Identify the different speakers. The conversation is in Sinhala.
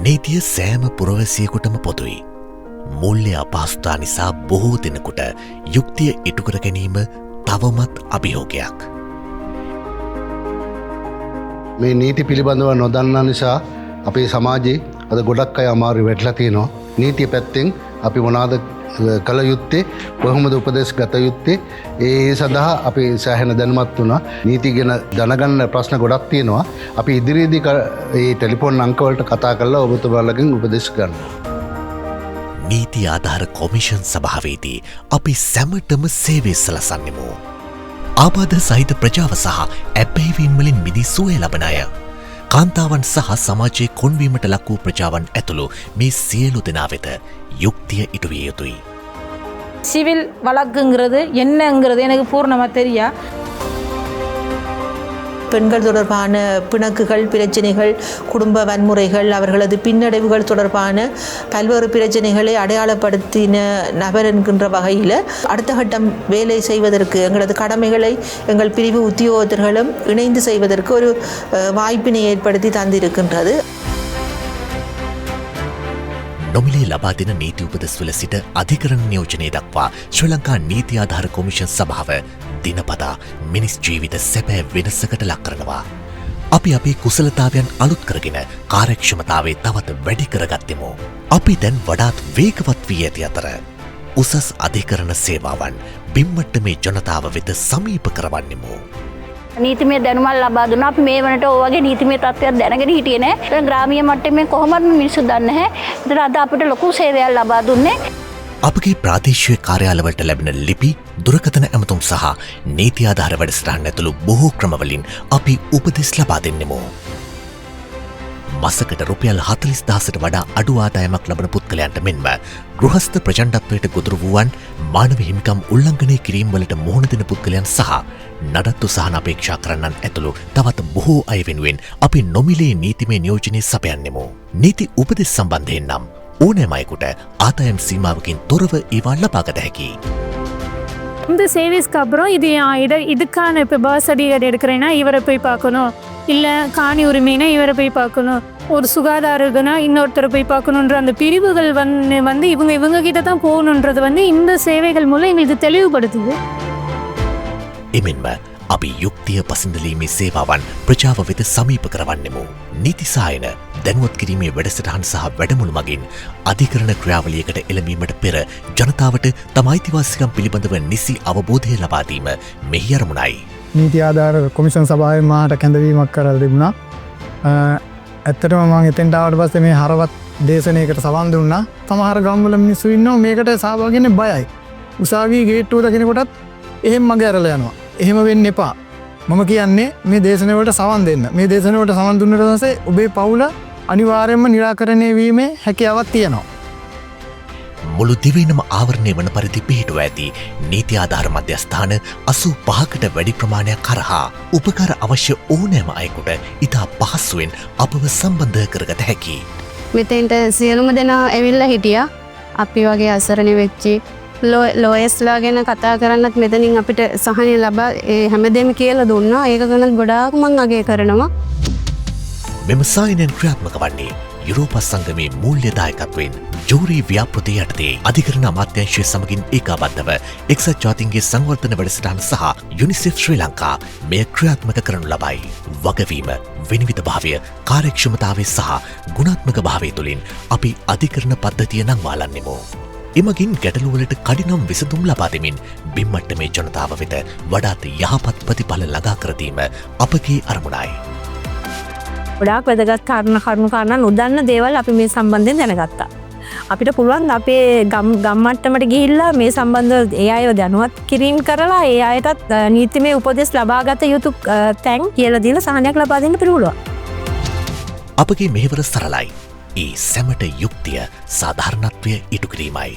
Speaker 1: නීතිය සෑම පුරවැසියෙකුටම පොදුයි. මුල්‍ය අපහසුතා නිසා බොහෝ දෙනෙකුට යුක්තිය ඉටුකර ගැනීම තවමත් අභියෝගයක්.
Speaker 2: මේ නීති පිළිබඳව නොදන්නා නිසා අපේ සමාජයේ අද ගොඩක් අය අමාරු වැටලා තියෙනවා. නීතිය පැත්තෙන් අපි මොනවාද කළ යුත්තේ, කොහොමද උපදෙස් ගත යුත්තේ, ඒ සඳහා අපි සෑහෙන දැනුමත් වුණා. නීති ගැන දැනගන්න ප්‍රශ්න ගොඩක් තියෙනවා. අපි ඉදිරියේදී මේ ටෙලිෆෝන් අංක වලට කතා කරලා ඔබතුමාලගෙන් උපදෙස් ගන්න.
Speaker 1: නීති ආධාර කොමිෂන් සභාවේදී අපි සැමටම සේවය සලසන්නෙමු. ආබාධ සහිත ප්‍රජාව සහ ඇබ්බැහිවීම් වලින් මිදී සුවය ලබන අය, කාන්තාවන් සහ සමාජයේ කොන්වීමට ලක් වූ ප්‍රජාවන් ඇතුළු මේ සියලු දෙනා වෙත யுக்தியை இட்டுவிய யுதுய்.
Speaker 3: சிவில் வழக்குங்கிறது என்னங்கிறது எனக்கு பூர்ணமாக தெரியா.
Speaker 4: பெண்கள் தொடர்பான பிணக்குகள், பிரச்சனைகள், குடும்ப வன்முறைகள், அவர்களது பின்னடைவுகள் தொடர்பான பல்வேறு பிரச்சனைகளை அடையாளப்படுத்தின நபர் என்கின்ற வகையில் அடுத்த கட்டம் வேலை செய்வதற்கு எங்களது கடமைகளை எங்கள் பிரிவு உத்தியோகத்தர்களும் இணைந்து செய்வதற்கு ஒரு வாய்ப்பினை ஏற்படுத்தி தந்திருக்கின்றது.
Speaker 1: නොමිලේ ලබා දෙන නීති උපදෙස්වල සිට අධිකරණ නියෝජනය දක්වා ශ්‍රී ලංකා නීති ආධාර කොමිෂන් සභාව දිනපතා මිනිස් ජීවිත සැපෑ වෙනසකට ලක් කරනවා. අපි අපේ කුසලතාවයන් අලුත් කරගෙන කාර්යක්ෂමතාවේ තවත් වැඩි කරගත්තෙමු. අපි දැන් වඩාත් වේගවත් වී ඇති අතර උසස් අධිකරණ සේවාවන් බිම්මට්ටමේ ජනතාව වෙත සමීප කරවන්නෙමු.
Speaker 5: නීතිමය දැනුමක් ලබා දුන්නා. අපි මේ වනට ඔය වගේ නීතිමය තත්ත්වයක් දැනගෙන හිටියේ නෑ. ග්‍රාමීය මට්ටමේ කොහොමද මිනිස්සු දන්නේ නැහැ. ඒතර අද අපිට ලොකු සේවයක් ලබා දුන්නේ.
Speaker 1: අපගේ ප්‍රාදේශීය කාර්යාලවලට ලැබෙන ලිපි, දුරකථන ඇමතුම් සහ නීති ආධාර වැඩසටහන් ඇතුළු බොහෝ ක්‍රමවලින් අපි උපදෙස් ලබා දෙන්නෙමු. මසකට රුපියල් 40,000ට වඩා අඩු ආදායමක් ලබන පුද්ගලයන්ට මෙන්ම ගෘහස්ත ප්‍රචණ්ඩත්වයට ගොදුරු වූවන්, මානව හිමිකම් උල්ලංඝනය කිරීම වලට මුහුණ දෙන පුද්ගලයන් සහ නඩත්තු සහන අපේක්ෂා කරන්නන් ඇතුළු තවත් බොහෝ අය වෙනුවෙන් අපි නොමිලේ නීතිමය නියෝජනය සපයන්නෙමු. නීති උපදෙස් සම්බන්ධයෙන් නම් ඕනෑම අයෙකුට ආදායම් සීමාවකින් තොරව ඒවා ලබාගත හැකි.
Speaker 6: இந்த சேவிஸ்க்கு அப்புறம் இதுக்கான இப்போ பர்த் சர்டிஃபிகேட் எடுக்கிறேன்னா இவரை போய் பார்க்கணும், இல்லை காணி உரிமைனா இவரை போய் பார்க்கணும், ஒரு சுகாதார இதுனா இன்னொருத்தரை போய் பார்க்கணுன்ற அந்த பிரிவுகள் வந்து இவங்க கிட்ட தான் போகணுன்றது வந்து இந்த சேவைகள் மூலம் எங்களுக்கு தெளிவுபடுத்துது.
Speaker 1: එමෙන්ම අපි යුක්තිය පසඳලීමේ සේවාවන් ප්‍රජාව වෙත සමීප කරවන්නෙමු. නීති සායන, දැනුවත් කිරීමේ වැඩසටහන් සහ වැඩමුළු මගින් අධිකරණ ක්‍රියාවලියකට එළඹීමට පෙර ජනතාවට තම අයිතිවාසිකම් පිළිබඳව නිසි අවබෝධය ලබා දීම මෙහි අරමුණයි.
Speaker 7: නීති ආධාර කොමිෂන් සභාවේ මාට කැඳවීමක් කරලා තිබුණා. ඇත්තටම මම එතෙන්ට ආවට පස්සේ මේ හරවත් දේශනයකට සවන් දුන්නා. සමහර ගම්වල මිනිස්සු ඉන්නවා මේකට සහභාගී වෙන්න බයයි. උසාවියේ ගේට්ටුව දකිනකොටත් එහෙම මගේ ඇරලා යනවා. එහෙම වෙන්න එපා. මම කියන්නේ මේ දේශනාවලට සවන් දෙන්න. මේ දේශනාවලට සවන් දුන්නට පස්සේ ඔබේ පවුල අනිවාර්යයෙන්ම निराකරණය වීමේ හැකියාවක් තියෙනවා.
Speaker 1: මුළු දිවයිනම ආවරණය වන පරිදි පිහිටුව ඇති නීති ආධාර මධ්‍යස්ථාන 85කට වැඩි ප්‍රමාණයක් කරහා උපකාර අවශ්‍ය ඕනෑම අයෙකුට ඉතා පහසුවෙන් අපව සම්බන්ධ කරගත හැකි.
Speaker 8: මෙතෙන්ට සියලුම දෙනා ඇවිල්ලා හිටියා. අපි වගේ අසරණ වෙච්චි ලෝයස්ලා ගැන කතා කරන්නත් මෙතනින් අපිට සහනය ලබා හැමදේම කියලා දුන්නා. ඒක ගැන ගොඩාක් මම අගය කරනවා.
Speaker 1: මෙම සායනයෙන් ක්‍රියාත්මක වන්නේ යුරෝපා සංගමේ මූල්‍ය දායකත්වයෙන් ජූරි ව්‍යාපෘතිය යටතේ අධිකරණ අමාත්‍යාංශය සමගින් ඒකාබද්ධව එක්සත් ජාතීන්ගේ සංවර්ධන වැඩසටහන සහ යුනිසෙෆ් ශ්‍රී ලංකා මෙය ක්‍රියාත්මක කරනු ලබයි. වගවීම, විනිවිදභාවය, කාර්යක්ෂමතාවය සහ ගුණාත්මක භාවය තුළින් අපි අධිකරණ පද්ධතිය නංවාලන්නෙමු. එමගින් ගැටලුවලට කඩිනම් විසඳුම් ලබා දෙමින් බිම්මට්ටමේ ජනතාව වෙත වඩාත් යහපත් ප්‍රතිඵල ළඟා කර දීම අපගේ අරමුණයි.
Speaker 6: ගොඩාක් වැදගත් කරුණු නොදන්න දේවල් අපි මේ සම්බන්ධයෙන් දැනගත්තා. අපිට පුළුවන් අපේ ගම්මට්ටමට ගිහිල්ලා මේ සම්බන්ධව ඒ අයව දැනුවත් කිරීම කරලා ඒ අයටත් නීතිමය උපදෙස් ලබාගත යුතු තැන් කියලා දීලා සහනයක් ලබා දෙන්න පුළුවන්.
Speaker 1: අපගේ මෙහෙවර සරලයි. ඒ සැමට යුක්තිය සාධාරණත්වය ඉටු කිරීමයි.